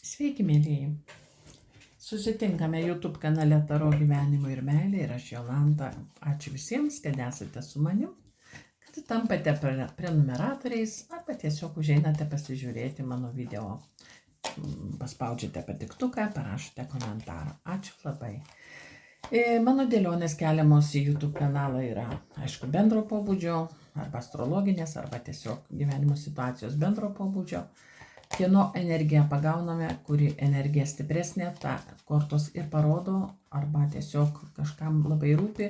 Sveiki, mėlyjei. Susitinkame YouTube kanale Taro gyvenimo ir meilė ir aš Jolanta. Ačiū visiems, kad esate su manim, kad tampate prenumeratoriais arba tiesiog užeinate pasižiūrėti mano video. Paspaudžiate patiktuką, parašote komentarą. Ačiū labai. Mano dėlionės keliamos į YouTube kanalą yra, aišku, bendro pobūdžio, arba astrologinės, arba tiesiog gyvenimo situacijos bendro pobūdžio. Kieno energiją pagauname, kuri energija stipresnė, tą kortos ir parodo, arba tiesiog kažkam labai rūpi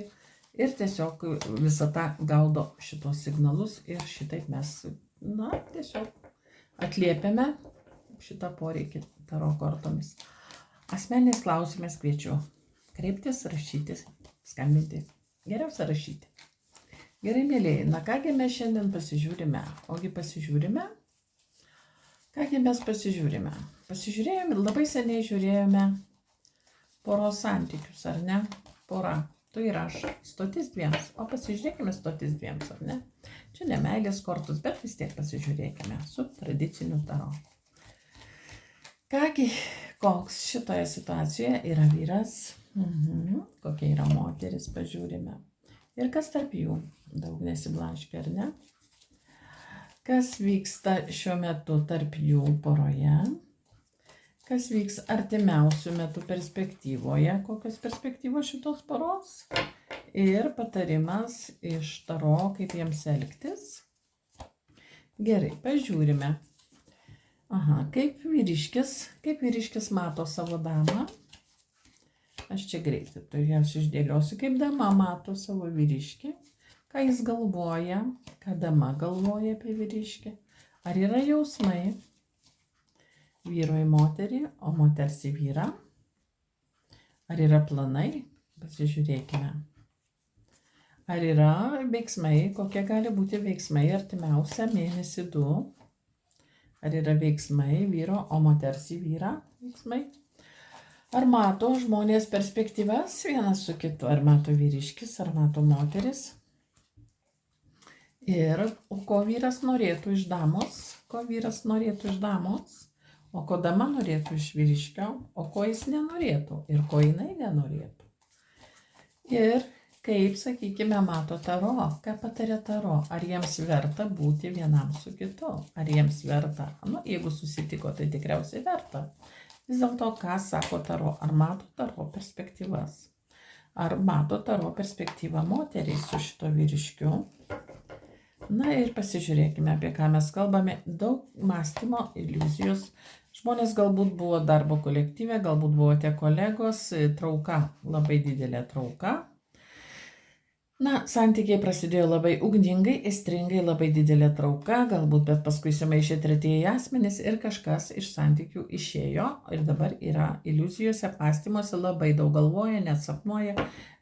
ir tiesiog visata gaudo šitos signalus ir šitaip mes, tiesiog atliepiame šitą poreikį taro kortomis. Asmeniniais klausimais kviečiu kreiptis, rašyti, skambinti. Geriausia rašyti. Gerai, mėlėjai, kągi mes šiandien pasižiūrime? Ogi pasižiūrime? Kągi mes pasižiūrime? Pasižiūrėjome, labai seniai žiūrėjome poros santykius, ar ne? Pora, tu ir aš, stotis dviems. O pasižiūrėkime stotis dviems, ar ne? Čia ne meilės kortos, bet vis tiek pasižiūrėkime su tradiciniu taro. Kągi, koks šitoje situacijoje yra vyras, kokia yra moteris, pažiūrime. Ir kas tarp jų, daug nesiblaškia, ar ne? Kas vyksta šiuo metu tarp jų poroje? Kas vyks artimiausių metų perspektyvoje? Kokios perspektyvos šitos poros? Ir patarimas iš taro, kaip jiems elgtis. Gerai, pažiūrime. Kaip vyriškis mato savo damą? Aš čia greitai turėsiu išdėliosiu, kaip dama mato savo vyriškį, ką jis galvoja, ką dama galvoja apie vyriškį. Ar yra jausmai vyro į moterį, o moters į vyrą? Ar yra planai? Pasižiūrėkime. Ar yra veiksmai, kokie gali būti veiksmai artimiausią mėnesį 2? Ar yra veiksmai vyro, o moters į vyrą veiksmai? Ar mato žmonės perspektyvas vienas su kitu? Ar mato vyriškis, ar mato moteris? Ir ko vyras norėtų iš damos? Ko vyras norėtų iš damos? O ko dama norėtų iš vyriškio? O ko jis nenorėtų? Ir ko jinai nenorėtų? Ir kaip, sakykime, mato taro? Ką patarė taro? Ar jiems verta būti vienam su kitu? Ar jiems verta? Jeigu susitiko, tai tikriausiai verta. Vis dėlto, ką sako taro? Ar mato taro perspektyvas? Ar mato taro perspektyvą moteriai su šito vyriškiu? Ir pasižiūrėkime, apie ką mes kalbame. Daug mąstymo, iliuzijos. Žmonės galbūt buvo darbo kolektyve, galbūt buvote kolegos, trauka, labai didelė trauka. Santykiai prasidėjo labai ugningai, aistringai, labai didelė trauka, galbūt, bet paskui sumaišė tretieji asmenys ir kažkas iš santykių išėjo ir dabar yra iliuzijose, mąstymuose, labai daug galvoja, net sapnuoja.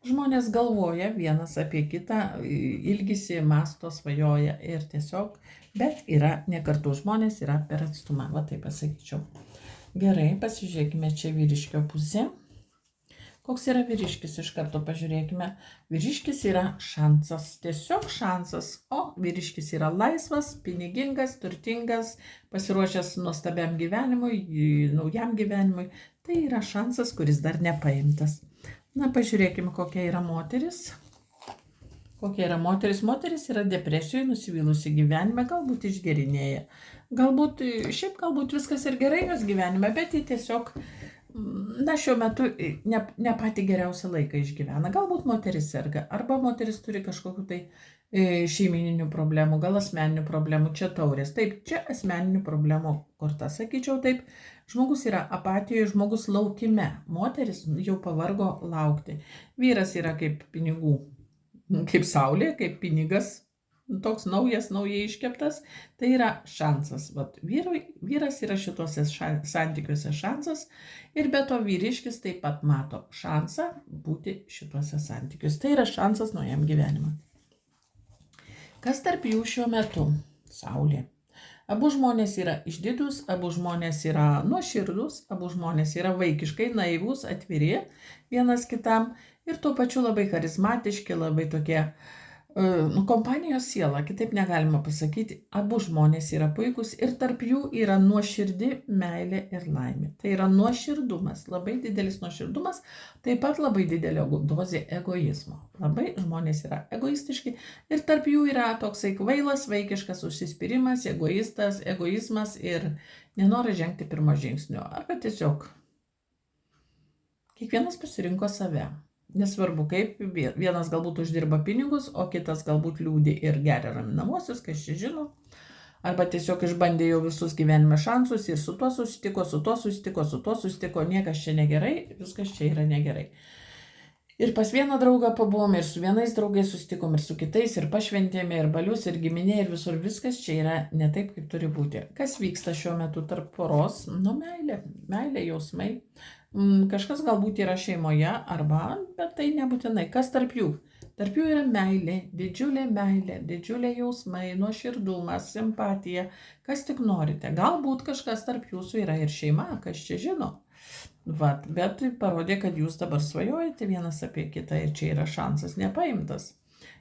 Žmonės galvoja vienas apie kitą, ilgisi, mąsto, svajoja ir tiesiog, bet yra ne kartu žmonės, yra per atstumą, taip pasakyčiau. Gerai, pasižiūrėkime čia vyriškio pusė. Koks yra vyriškis, iš karto pažiūrėkime. Vyriškis yra šansas, tiesiog šansas, o vyriškis yra laisvas, pinigingas, turtingas, pasiruošęs nuostabiam gyvenimui, naujam gyvenimui. Tai yra šansas, kuris dar nepaimtas. Pažiūrėkime, kokia yra moteris. Kokia yra moteris? Moteris yra depresijoje, nusivylusi gyvenime, galbūt išgerinėja. Galbūt viskas ir gerai jos gyvenime, bet ji tiesiog šiuo metu ne patį geriausią laiką išgyvena. Galbūt moteris serga, arba moteris turi kažkokių tai šeimininių problemų, gal asmeninių problemų, čia taurės. Taip, čia asmeninių problemų korta, sakyčiau taip. Žmogus yra apatijoje, žmogus laukime. Moteris jau pavargo laukti. Vyras yra kaip pinigų, kaip saulė, kaip pinigas. Toks naujas, naujai iškeptas, tai yra šansas. Vyras yra šituose santykiuose šansas ir be to vyriškis taip pat mato šansą būti šituose santykiuose. Tai yra šansas naujam gyvenimui. Kas tarp jų šiuo metu? Saulė. Abu žmonės yra išdidūs, abu žmonės yra nuoširdūs, abu žmonės yra vaikiškai naivūs, atviri vienas kitam ir tuo pačiu labai charizmatiški, labai tokie Kompanijos siela, kitaip negalima pasakyti, abu žmonės yra puikūs ir tarp jų yra nuoširdi meilė ir laimė. Tai yra nuoširdumas, labai didelis nuoširdumas, taip pat labai didelė dozė egoizmo. Labai žmonės yra egoistiški ir tarp jų yra toksai kvailas, vaikiškas užsispyrimas, egoizmas ir nenoras žengti pirmo žingsnio. Arba tiesiog kiekvienas pasirinko save. Nesvarbu kaip, vienas galbūt uždirba pinigus, o kitas galbūt liūdi ir geria raminamosius, kas čia žino. Arba tiesiog išbandė jau visus gyvenime šansus ir su tuo susitiko, niekas čia negerai, viskas čia yra negerai. Ir pas vieną draugą pabuvom, ir su vienais draugais susitikom, ir su kitais, ir pašventėme, ir balius, ir giminė, ir visur viskas čia yra ne taip, kaip turi būti. Kas vyksta šiuo metu tarp poros? Meilė, jausmai. Kažkas galbūt yra šeimoje, bet tai nebūtinai. Kas tarp jų? Tarp jų yra meilė, didžiulė jausmai, nuoširdumas, simpatija, kas tik norite. Galbūt kažkas tarp jūsų yra ir šeima, kas čia žino. Bet parodė, kad jūs dabar svajojate vienas apie kitą ir čia yra šansas nepaimtas.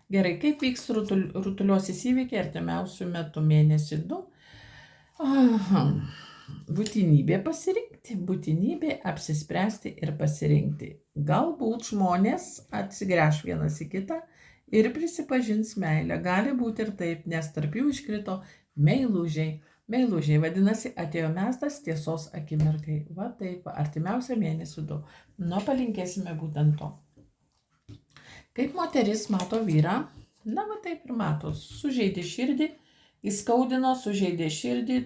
Gerai, kaip vyks rutuliosis įvykiai artimiausių metų mėnesį 2? Būtinybė pasirinkti, būtinybė apsispręsti ir pasirinkti. Galbūt žmonės atsigręš vienas į kitą ir prisipažins meilę. Gali būti ir taip, nes tarp jų iškrito meilužiai. Meilužiai, vadinasi, atėjo mestas tiesos akimirkai. Va taip, artimiausią mėnesį 2. Palinkėsime būtent to. Kaip moteris mato vyrą? Va taip ir mato. Sužeidė širdį, įskaudino, sužeidė širdį,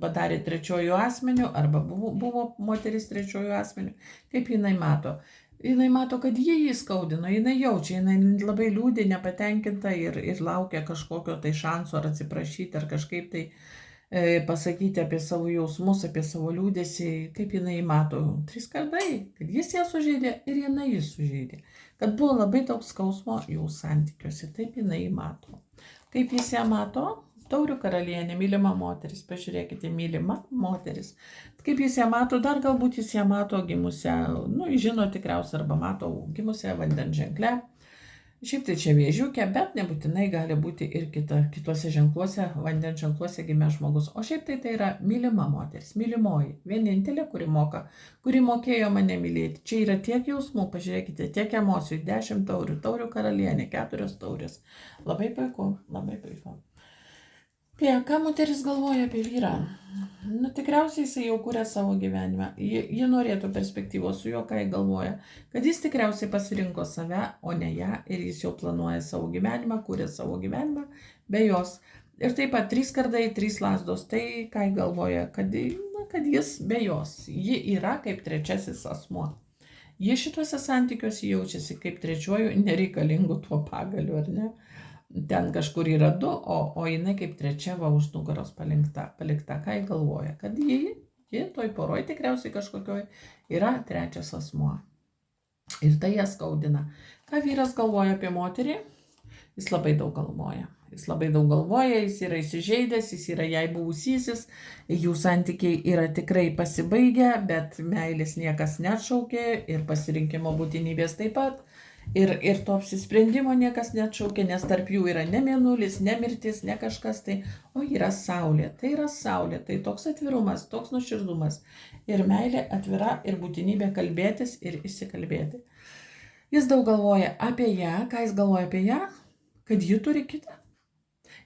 padarė trečiojų asmenių, arba buvo moteris trečiojų asmenių. Kaip jinai mato? Jinai mato, kad jį įskaudino, jinai jaučia, jinai labai liūdė, nepatenkinta ir laukia kažkokio tai šanso ar atsiprašyti, ar kažkaip tai pasakyti apie savo jausmus, apie savo liūdėsį, kaip jinai mato. 3 kardai, kad jis ją sužeidė ir jinai jį sužeidė. Kad buvo labai daug skausmo jų santykiuose, taip jinai mato. Kaip jis ją mato? Taurių karalienė, mylima moteris, pažiūrėkite, mylima moteris. Kaip jis ją mato? Dar galbūt jis ją mato gimusią, žino tikriausiai, arba mato gimusią vandens ženklę. Šiaip tai čia vėžiukė, bet nebūtinai gali būti ir kitose ženkluose, vandens ženkluose gimęs žmogus. O šiaip tai yra mylima moteris, mylimoji, vienintelė, kuri mokėjo mane mylėti. Čia yra tiek jausmų, pažiūrėkite, tiek emocijų, 10 taurių, taurių karalienė, 4 taurės. Labai puiku, labai puiku. Ką moteris galvoja apie vyrą? Tikriausiai jisai jau kuria savo gyvenimą. Ji norėtų perspektyvos su juo, ką jis galvoja. Kad jis tikriausiai pasirinko save, o ne ją, ir jis jau planuoja savo gyvenimą, kuria savo gyvenimą be jos. Ir taip pat 3 kardai, 3 lasdos. Tai ką jis galvoja? Kad jis be jos. Ji yra kaip trečiasis asmuo. Ji šituose santykiuose jaučiasi kaip trečiuoju nereikalingu tuo pagaliu, ar ne? Ten kažkur yra 2, o jinai kaip trečia už nugaros palikta. Ką jį galvoja? Kad ji toj poroj tikriausiai kažkokioj yra trečias asmuo. Ir tai ją skaudina. Ką vyras galvoja apie moterį? Jis labai daug galvoja. Jis yra įsižeidęs, jis yra jai buvusysis, jų santykiai yra tikrai pasibaigę, bet meilės niekas neatšaukė ir pasirinkimo būtinybės taip pat. Ir to apsisprendimo niekas neatšaukė, nes tarp jų yra ne mėnulis, ne mirtis, ne kažkas tai, o yra saulė. Tai yra saulė, tai toks atvirumas, toks nuoširdumas. Ir meilė atvira ir būtinybė kalbėtis ir išsikalbėti. Jis daug galvoja apie ją. Ką jis galvoja apie ją? Kad ji turi kitą.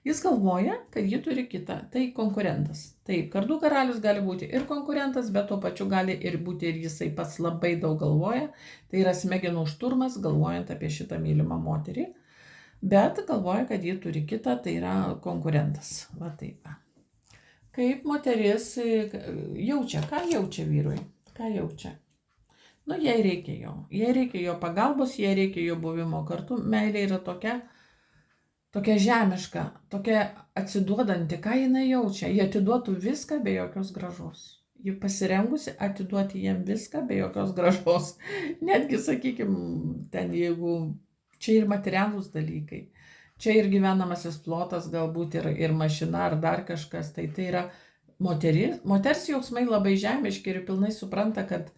Jis galvoja, kad ji turi kitą. Tai konkurentas. Taip, kardų karalius gali būti ir konkurentas, bet tuo pačiu gali ir būti ir jisai pats labai daug galvoja. Tai yra smegenų šturmas, galvojant apie šitą mylimą moterį. Bet galvoja, kad ji turi kitą, tai yra konkurentas. Va taip. Kaip moteris jaučia? Ką jaučia vyrui? Ką jaučia? Jai reikia jo pagalbos, jai reikia jo buvimo kartu. Meilė yra tokia žemiška, tokia atsiduodanti. Ką jinai jaučia? Jie atiduotų viską be jokios grąžos. Ji pasirengusi atiduoti jiem viską be jokios grąžos. Netgi, sakykime, ten jeigu čia ir materialūs dalykai, čia ir gyvenamasis plotas, galbūt ir mašina ar dar kažkas, tai yra moters jausmai labai žemiški ir pilnai supranta, kad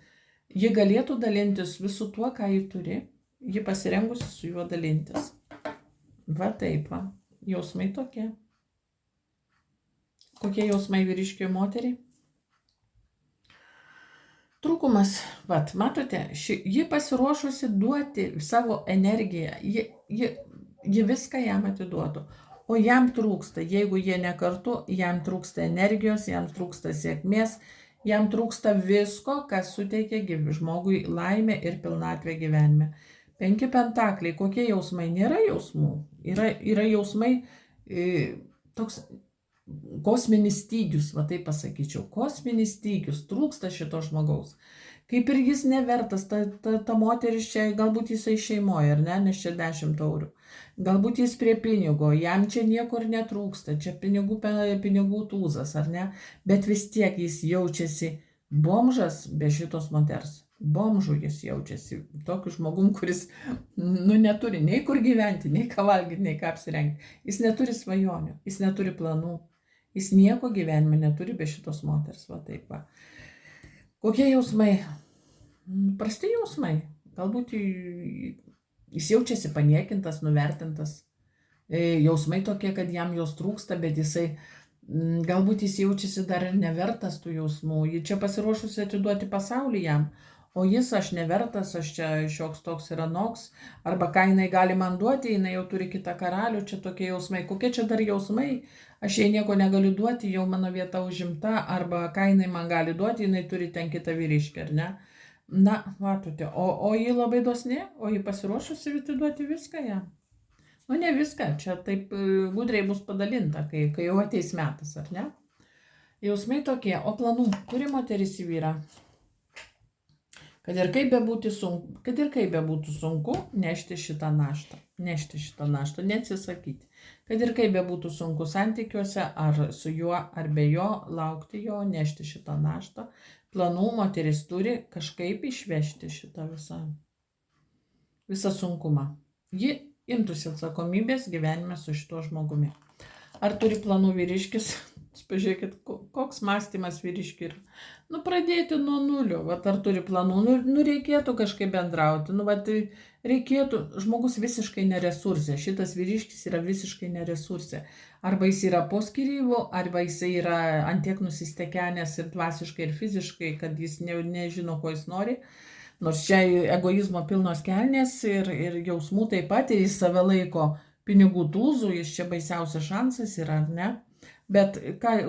ji galėtų dalintis visu tuo, ką ji turi, ji pasirengusi su juo dalintis. Va taip, va. Jausmai tokie. Kokie jausmai vyriškiui moteriai? Trūkumas, vat, matote, ji pasiruošusi duoti savo energiją, ji viską jam atiduotų, o jam trūksta, jeigu jie ne kartu, jam trūksta energijos, jam trūksta sėkmės, jam trūksta visko, kas suteikia žmogui laimę ir pilnatvę gyvenime. 5 pentakliai, kokie jausmai? Nėra jausmų, yra jausmai toks kosminis stygius, va taip pasakyčiau, kosminis stygius, trūksta šito žmogaus. Kaip ir jis nevertas, ta moteris čia, galbūt jisai šeimoje, ar ne, nes čia 10 eurų. Galbūt jis prie pinigo, jam čia niekur netrūksta, čia pinigų tūzas, ar ne, bet vis tiek jis jaučiasi bomžas be šitos moters. Bomžų jis jaučiasi tokiu žmogum, kuris neturi nei kur gyventi, nei ką valgyti, nei ką apsirengti. Jis neturi svajonių, jis neturi planų. Jis nieko gyvenime neturi be šitos moters, va taip va. Kokie jausmai? Prasti jausmai. Galbūt jis jaučiasi paniekintas, nuvertintas. Jausmai tokie, kad jam jos trūksta, bet galbūt jis jaučiasi dar ir nevertas tų jausmų. Ji čia pasiruošusi atiduoti pasaulį jam. O jis, aš nevertas, aš čia šioks toks ir anoks, arba ką jinai gali man duoti, jinai jau turi kitą karalių, čia tokie jausmai. Kokie čia dar jausmai? Aš jai nieko negaliu duoti, jau mano vieta užimta, arba ką jinai man gali duoti, jinai turi ten kitą vyriškį, ar ne? Na, matote, o ji labai dosni, o ji pasiruošusi atiduoti viską jam. Nu, ne viską, čia taip gudriai bus padalinta, kai jau ateis metas, ar ne? Jausmai tokie, o planų turi moteris į vyrą. Kad ir kaip bebūtų sunku nešti šitą naštą, neatsisakyti. Kad ir kaip bebūtų sunku santykiuose, ar su juo, ar be jo, laukti jo, nešti šitą naštą, planų moteris turi kažkaip išvežti šitą visą sunkumą. Ji imtųsi atsakomybės gyvenime su šituo žmogumi. Ar turi planų vyriškis? Pažiūrėkit, koks mąstymas vyriškių yra. Pradėti nuo nulio, ar turi planų, reikėtų kažkaip bendrauti, reikėtų, žmogus visiškai neresursė, šitas vyriškis yra visiškai neresursė. Arba jis yra po skyrybų, arba jis yra antiek nusistekenęs ir dvasiškai, ir fiziškai, kad jis nežino, ko jis nori. Nors čia egoizmo pilnos kelnės ir jausmų taip pat, ir jis save laiko pinigų tūzų, jis čia baisiausias šansas yra, ar ne? Bet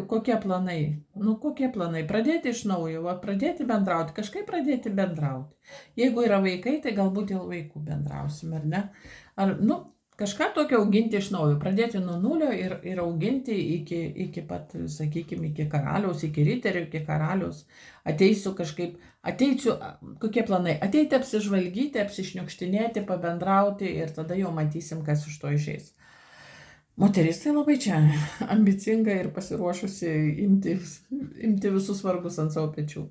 kokie planai? Kokie planai? Pradėti iš naujo, pradėti bendrauti, kažkaip pradėti bendrauti. Jeigu yra vaikai, tai galbūt dėl vaikų bendrausim, ar ne? Ar, kažką tokio auginti iš naujo, pradėti nuo nulio ir auginti iki pat, sakykime, iki karaliaus, iki riterio, iki karaliaus. Ateisiu, kokie planai? Ateiti apsižvalgyti, apsišniukštinėti, pabendrauti ir tada jau matysim, kas iš to išeis. Moteris tai labai čia ambicinga ir pasiruošusi imti visus vargus ant savo pečių.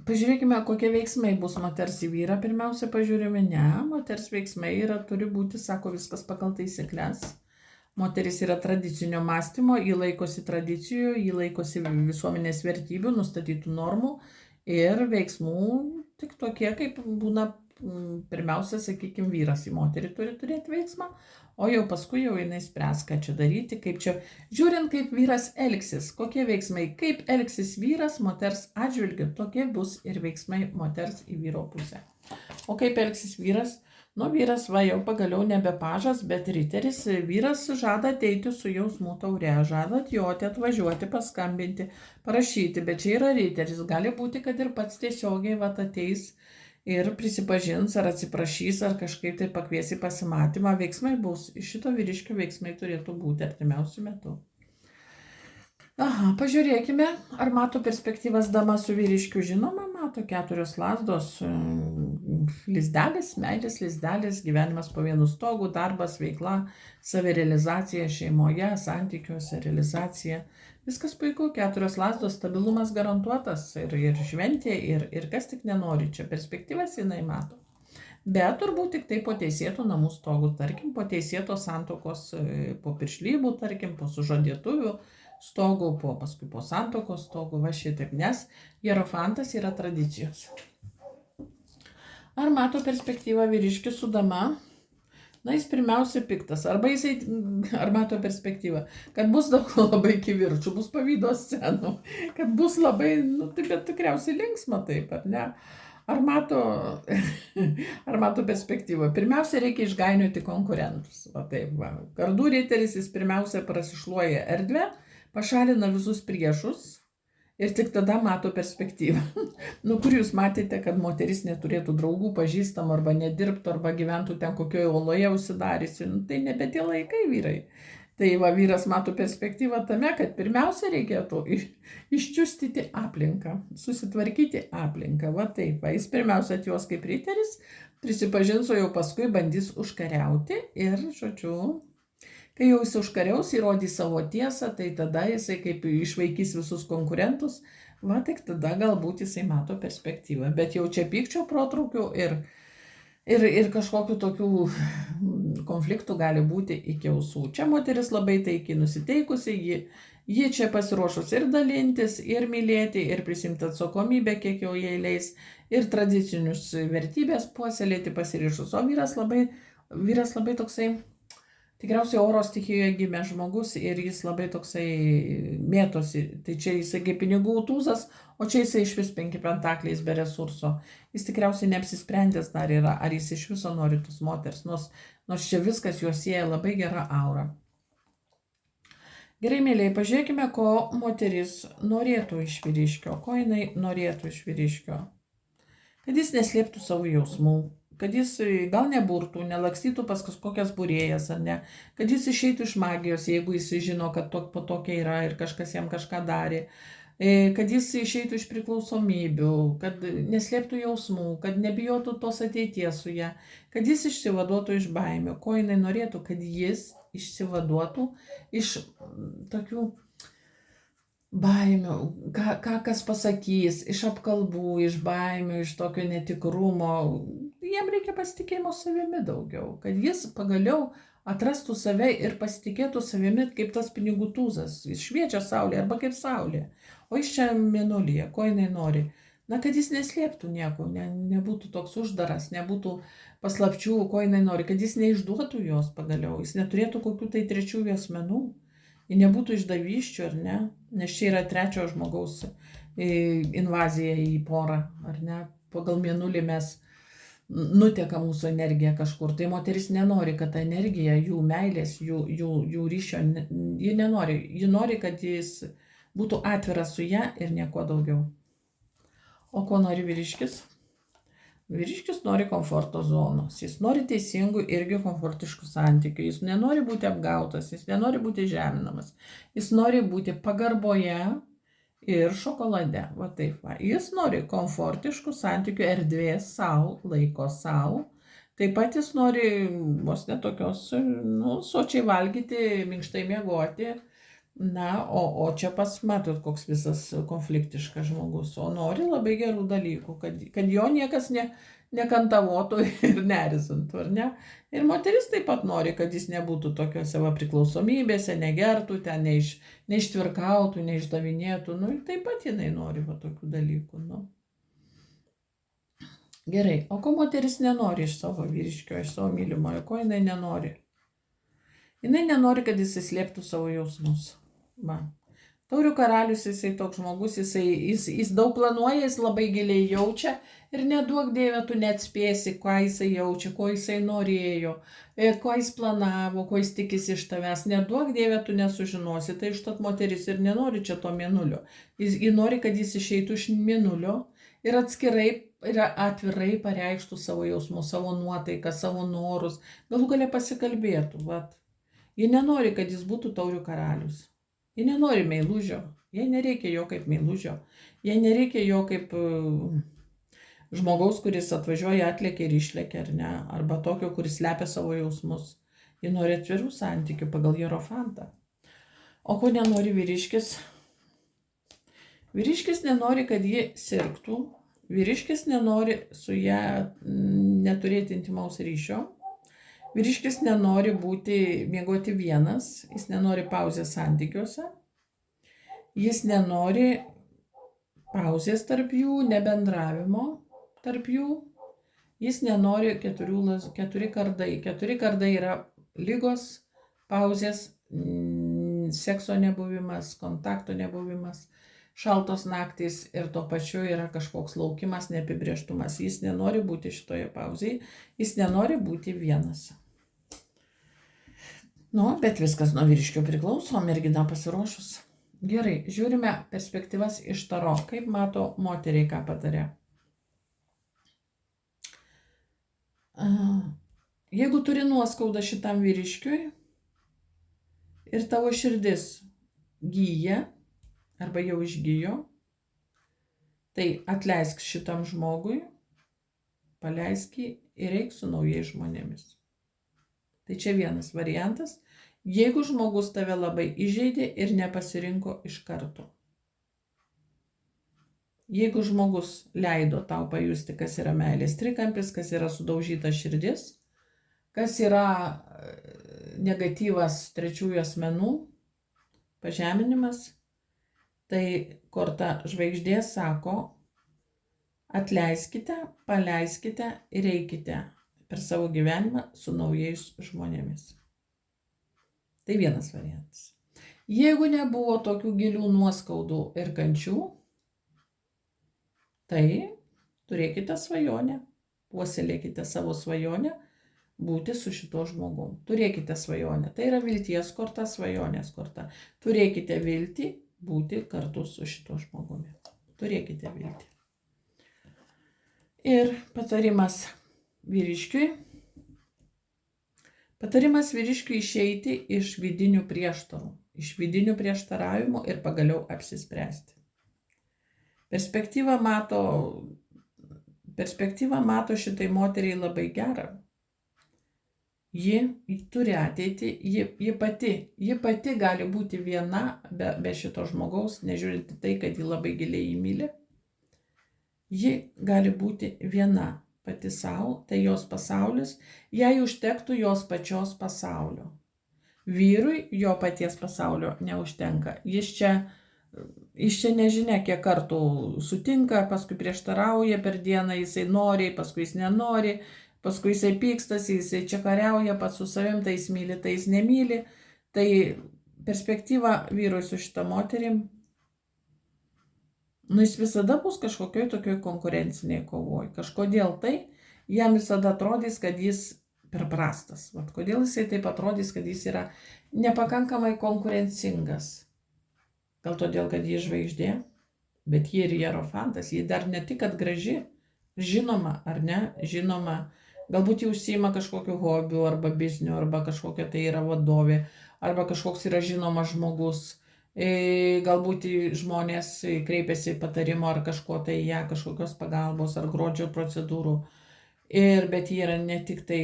Pažiūrėkime, kokie veiksmai bus moters į vyrą. Pirmiausia, pažiūrime, moters veiksmai turi būti, sako, viskas pagal taisyklės. Moteris yra tradicinio mąstymo, ji laikosi tradicijų, ji laikosi visuomenės vertybių, nustatytų normų ir veiksmų tik tokie, kaip būna. Pirmiausia, sakykime, vyras į moterį turi turėti veiksmą, o jau paskui jinai spręs, ką čia daryti, kaip čia, žiūrint, kaip vyras elgsis, kokie veiksmai, kaip elgsis vyras moters atžvilgiu, tokie bus ir veiksmai moters į vyro pusę. O kaip elgsis vyras? Vyras jau pagaliau nebe pažas, bet riteris, vyras žada ateiti su jausmų taure, žada atvažiuoti, paskambinti, parašyti, bet čia yra riteris, gali būti, kad ir pats tiesiogiai ateis ir prisipažins, ar atsiprašys, ar kažkaip tai pakvies į pasimatymą. Veiksmai bus. Iš šito vyriškio veiksmai turėtų būti artimiausiu metu. Pažiūrėkime, ar mato perspektyvas dama su vyriškiu. Žinoma, mato 4 lazdos, lizdelis, meilės lizdelis, gyvenimas po vienu stogu, darbas, veikla, savirealizacija šeimoje, santykiuose, realizacija. Viskas puiku, 4 lazdos, stabilumas garantuotas ir šventė, ir kas tik nenori, čia perspektyvas jinai mato. Bet turbūt tik tai po teisėtų namų stogų, tarkim, po teisėtos santuokos, po piršlybų, tarkim, po sužadėtuvių stogų, paskui po santuokos stogų, va šitaip, nes hierofantas yra tradicijos. Ar mato perspektyvą vyriškis su dama? Na, jis pirmiausia piktas, arba jisai, ar mato perspektyvą, kad bus daug labai kivirčių, bus pavydo scenų, kad bus labai, tai bet tikriausiai linksma taip, ar ne? Ar mato, ar mato perspektyvą? Pirmiausia, reikia išgainioti konkurentus. Va taip, va. Kardų riteris jis pirmiausia prasišluoja erdvę, pašalina visus priešus ir tik tada mato perspektyvą. Kur jūs matėte, kad moteris neturėtų draugų, pažįstamų, arba nedirbtų, arba gyventų ten kokioje oloje užsidariusi. Tai nebe tie laikai, vyrai. Tai va, vyras mato perspektyvą tame, kad pirmiausia reikėtų iščiustyti aplinką, susitvarkyti aplinką. Va taip, va, jis pirmiausia atjos kaip riteris, prisipažins, o jau paskui bandys užkariauti ir, žodžiu, kai jau jis užkariaus, įrodys savo tiesą, tai tada jisai kaip išvaikys visus konkurentus, va tik tada galbūt jisai mato perspektyvą. Bet jau čia pykčio protrūkių ir kažkokių tokių konfliktų gali būti iki ausų. Čia moteris labai taikiai nusiteikusi, ji čia pasiruošus ir dalintis, ir mylėti, ir prisimti atsakomybę, kiek jau jai leis, ir tradicinius vertybės puoselėti pasiryšus. O vyras labai toksai, tikriausiai oro stichijoje gimė žmogus ir jis labai toksai mėtosi. Tai čia jisai kaip pinigų tūzas, o čia jisai iš vis 5 pentakliais be resurso. Jis tikriausiai neapsisprendęs dar yra, ar jis iš viso nori tos moters, nors čia viskas juos sieja labai gera aura. Gerai, mėlyje, pažiūrėkime, ko moteris norėtų iš vyriškio, ko jinai norėtų iš vyriškio. Kad jis neslėptų savo jausmų, kad jis gal neburtų, nelakstytų pas kažkokias būrėjas, ar ne, kad jis išeitų iš magijos, jeigu jis žino, kad po tokia yra ir kažkas jam kažką darė, kad jis išeitų iš priklausomybių, kad neslėptų jausmų, kad nebijotų tos ateities su ją, kad jis išsivaduotų iš baimių. Ko jinai norėtų, kad jis išsivaduotų iš tokių baimių, ką kas pasakys, iš apkalbų, iš baimių, iš tokio netikrumo. Jam reikia pasitikėjimo savimi daugiau, kad jis pagaliau atrastų save ir pasitikėtų savimi kaip tas pinigų tūzas. Jis šviečia saulė arba kaip saulė, o jis čia mėnulyje. Ko jinai nori? Na, kad jis neslėptų nieko, nebūtų toks uždaras, nebūtų paslapčių. Ko jinai nori? Kad jis neišduotų jos pagaliau, jis neturėtų kokių tai trečiųjų asmenų. Jei nebūtų išdavysčių, ar ne, nes čia yra trečio žmogaus invazija į porą, ar ne, pagal mėnulį mes nuteka mūsų energija kažkur, tai moteris nenori, kad ta energija, jų meilės, jų ryšio, ji nenori, ji nori, kad jis būtų atviras su ją ir nieko daugiau. O ko nori vyriškis? Vyriškis nori komforto zonos, jis nori teisingų irgi komfortiškų santykių, jis nenori būti apgautas, jis nenori būti žeminamas, jis nori būti pagarboje ir šokolade, va taip va. Jis nori komfortiškų santykių, erdvės savo, laiko savo, taip pat jis nori vos netokios, sočiai valgyti, minkštai miegoti. Na, o čia matot, koks visas konfliktiškas žmogus, o nori labai gerų dalykų, kad jo niekas nekantavotų ir neerzintų, ar ne? Ir moteris taip pat nori, kad jis nebūtų tokiose priklausomybėse, negertų, ten neištvirkautų, neišdavinėtų, ir taip pat jinai nori tokių dalykų, Gerai, o ko moteris nenori iš savo vyriškio, iš savo mylimojo, ko jinai nenori? Jinai nenori, kad jis slėptų savo jausmus. Taurių karalius, jisai toks žmogus, jis daug planuoja, jis labai giliai jaučia ir neduok Dieve, tu neatspėsi, ką jisai jaučia, ko jisai norėjo, ko jis planavo, ko jis tikisi iš tavęs. Neduok Dieve, tu nesužinosi. Tai štat moteris ir nenori čia to mėnulio. Ji nori, kad jis išeitų iš mėnulio ir atskirai ir atvirai pareikštų savo jausmus, savo nuotaiką, savo norus, galų gale pasikalbėtų. Ji nenori, kad jis būtų taurių karalius. Ji nenori meilužio, jai nereikia jo kaip meilužio, jai nereikia jo kaip žmogaus, kuris atvažiuoja, atlėkia ir išlėkia, ar ne, arba tokio, kuris slepia savo jausmus. Ji nori atvirų santykių pagal Hierofantą. O ko nenori vyriškis? Vyriškis nenori, kad ji sirgtų, vyriškis nenori su ją neturėti intimaus ryšio. Vyriškis nenori miegoti vienas, jis nenori pauzės santykiuose, jis nenori pauzės tarp jų, nebendravimo tarp jų, Jis nenori keturi kardai. 4 kardai yra lygos, pauzės, sekso nebuvimas, kontakto nebuvimas, šaltos naktys ir tuo pačiu yra kažkoks laukimas, neapibrėžtumas. Jis nenori būti šitoje pauzėje, jis nenori būti vienas. Nu, bet viskas nuo vyriškio priklauso, mergina pasiruošus. Gerai, žiūrime perspektyvas iš Taro. Kaip mato moteriai, ką patarė? Jeigu turi nuoskaudą šitam vyriškiui ir tavo širdis gyja arba jau išgyjo, tai atleisk šitam žmogui, paleisk jį ir eik su naujais žmonėmis. Tai čia vienas variantas, jeigu žmogus tave labai įžeidė ir nepasirinko iš karto. Jeigu žmogus leido tau pajusti, kas yra meilės trikampis, kas yra sudaužyta širdis, kas yra negatyvas trečiųjų asmenų, pažeminimas, tai korta žvaigždė sako, atleiskite, paleiskite ir eikite per savo gyvenimą su naujais žmonėmis. Tai vienas variantas. Jeigu nebuvo tokių gilių nuoskaudų ir kančių, tai turėkite svajonę, puoselėkite savo svajonę būti su šito žmogum. Turėkite svajonę. Tai yra vilties korta, svajonės korta. Turėkite viltį būti kartu su šito žmogumi. Turėkite viltį. Ir patarimas vyriškiui. Patarimas vyriškiui išeiti iš vidinių prieštarų, iš vidinių prieštaravimų ir pagaliau apsispręsti. Perspektyvą mato šitai moteriai labai gerą. Ji turi ateitį, ji pati gali būti viena be šito žmogaus, nežiūrint tai, kad ji labai giliai įmyli. Ji gali būti viena pati savo, tai jos pasaulis, jai užtektų jos pačios pasaulio. Vyrui jo paties pasaulio neužtenka. Jis čia nežinia, kiek kartų sutinka, paskui prieštarauja per dieną, jisai nori, paskui jis nenori, paskui jisai pykstasi, jisai čia kariauja pats su savim, tai jis myli, tai jis nemyli. Tai perspektyva vyrui su šita moterim, jis visada bus kažkokioj tokioj konkurenciniai kovoj. Kažkodėl tai jam visada atrodys, kad jis per prastas. Vat kodėl jisai taip atrodys, kad jis yra nepakankamai konkurencingas. Gal todėl, kad ji žvaigždė, bet ji ir hierofantas, ji dar ne tik, kad graži, žinoma ar ne, žinoma, galbūt ji užsiima kažkokiu hobiu arba bizniu, arba kažkokia tai yra vadovė, arba kažkoks yra žinomas žmogus, galbūt žmonės kreipiasi patarimo ar kažko tai ją, kažkokios pagalbos ar grožio procedūrų. Bet ji yra ne tik tai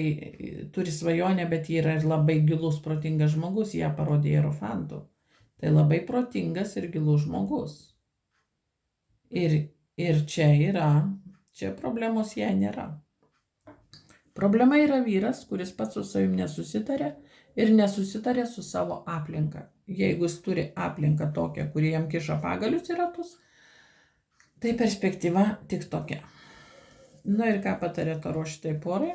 turi svajonę, bet ji yra ir labai gilus, protingas žmogus, ją parodė hierofantu. Tai labai protingas ir gilus žmogus. Ir čia problemos jai nėra. Problema yra vyras, kuris pats su savim nesusitarė ir nesusitarė su savo aplinka. Jeigu jis turi aplinką tokią, kuri jam kiša pagalius į ratus, tai perspektyva tik tokia. Na ir ką patarė Taro šitai porai?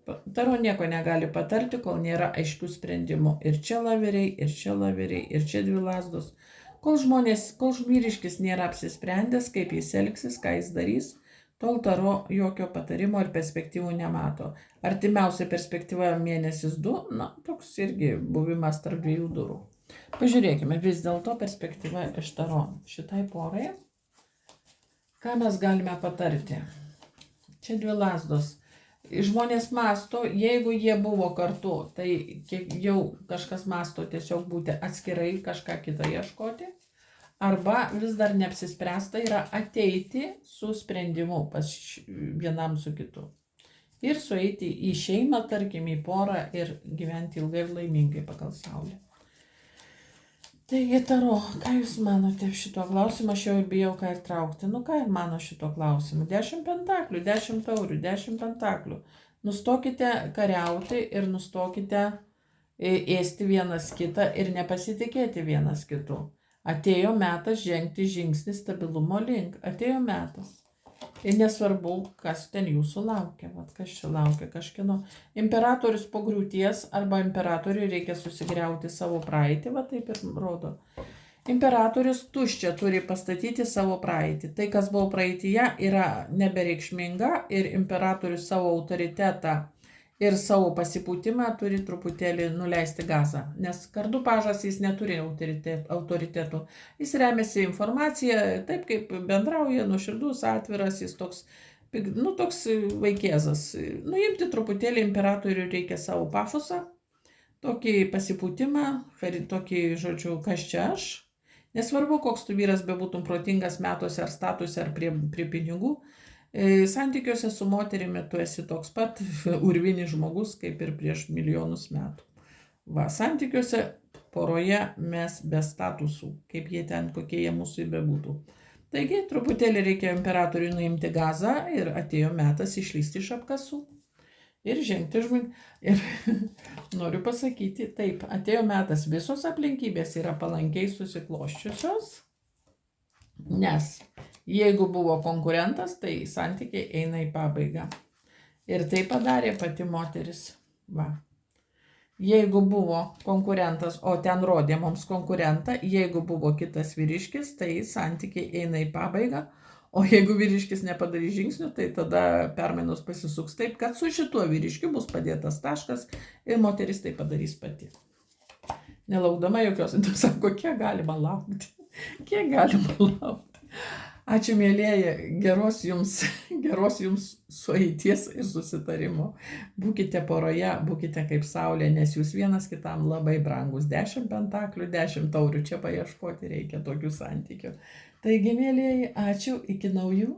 Taro nieko negali patarti, kol nėra aiškių sprendimų. Ir čia laveriai, ir čia dvi lazdos. Kol vyriškis nėra apsisprendęs, kaip jis elgsis, ką jis darys, tol Taro jokio patarimo ir perspektyvų nemato. Artimiausia perspektyva mėnesis 2, toks irgi buvimas tarp dviejų durų. Pažiūrėkime, vis dėlto perspektyva iš Taro šitai porai. Ką mes galime patarti? Čia dvi lazdos. Žmonės masto, jeigu jie buvo kartu, tai jau kažkas masto tiesiog būti atskirai, kažką kitą ieškoti. Arba vis dar neapsispręsta yra ateiti su sprendimu pas vienam su kitu. Ir sueiti į šeimą, tarkim, į porą ir gyventi ilgai ir laimingai pagal saulę. Taigi, Taro, ką jūs manote šito klausimą? Aš jau bijau ką ir traukti. Ką ir mano šito klausimu? 10 pentaklių, 10 taurių, 10 pentaklių. Nustokite kariauti ir nustokite ėsti vienas kitą ir nepasitikėti vienas kitu. Atėjo metas žengti žingsnį stabilumo link. Atėjo metas. Ir nesvarbu, kas ten jūsų laukia. Vat kas čia laukia kažkieno. Imperatorius po griūties arba imperatoriui reikia susigriauti savo praeitį, va taip ir rodo. Imperatorius tuščia turi pastatyti savo praeitį. Tai, kas buvo praeityje, yra nebereikšminga ir imperatorius savo autoritetą ir savo pasipūtimą turi truputėlį nuleisti gazą. Nes kardų pažas jis neturi autoritetų. Jis remiasi informacija, taip kaip bendrauja, nuoširdus, atviras, jis toks, toks vaikėzas. Nuimti truputėlį imperatoriui reikia savo pafosą, tokį pasipūtimą, tokį, žodžiu, kas čia aš. Nesvarbu, koks tu vyras bebūtum protingas metuose ar statuse ar prie pinigų, santykiuose su moterimi tu esi toks pat urvinis žmogus, kaip ir prieš milijonus metų. Va, santykiuose poroje mes be statusų, kaip jie ten, kokie jie mūsų bebūtų. Taigi, truputėlį reikėjo imperatoriui nuimti gazą ir atėjo metas išlysti iš apkasų. Ir žengti žmonių. Ir noriu pasakyti, taip, atėjo metas, visos aplinkybės yra palankiai susikloščiusios, nes jeigu buvo konkurentas, tai santykiai eina į pabaigą. Ir tai padarė pati moteris. Va. Jeigu buvo konkurentas, o ten rodė mums konkurentą, jeigu buvo kitas vyriškis, tai santykiai eina į pabaigą. O jeigu vyriškis nepadarys žingsnių, tai tada permainos pasisuks taip, kad su šituo vyriškiu bus padėtas taškas ir moteris tai padarys pati. Nelaukdama jokios, tu sako, kiek galima laukti. Kiek galima laukti. Ačiū, mėlieji, geros jums sueities ir susitarimo. Būkite poroje, būkite kaip saulė, nes jūs vienas kitam labai brangus. 10 pentaklių, 10 taurių, čia paieškoti reikia tokių santykių. Taigi, mėlieji, ačiū, iki naujų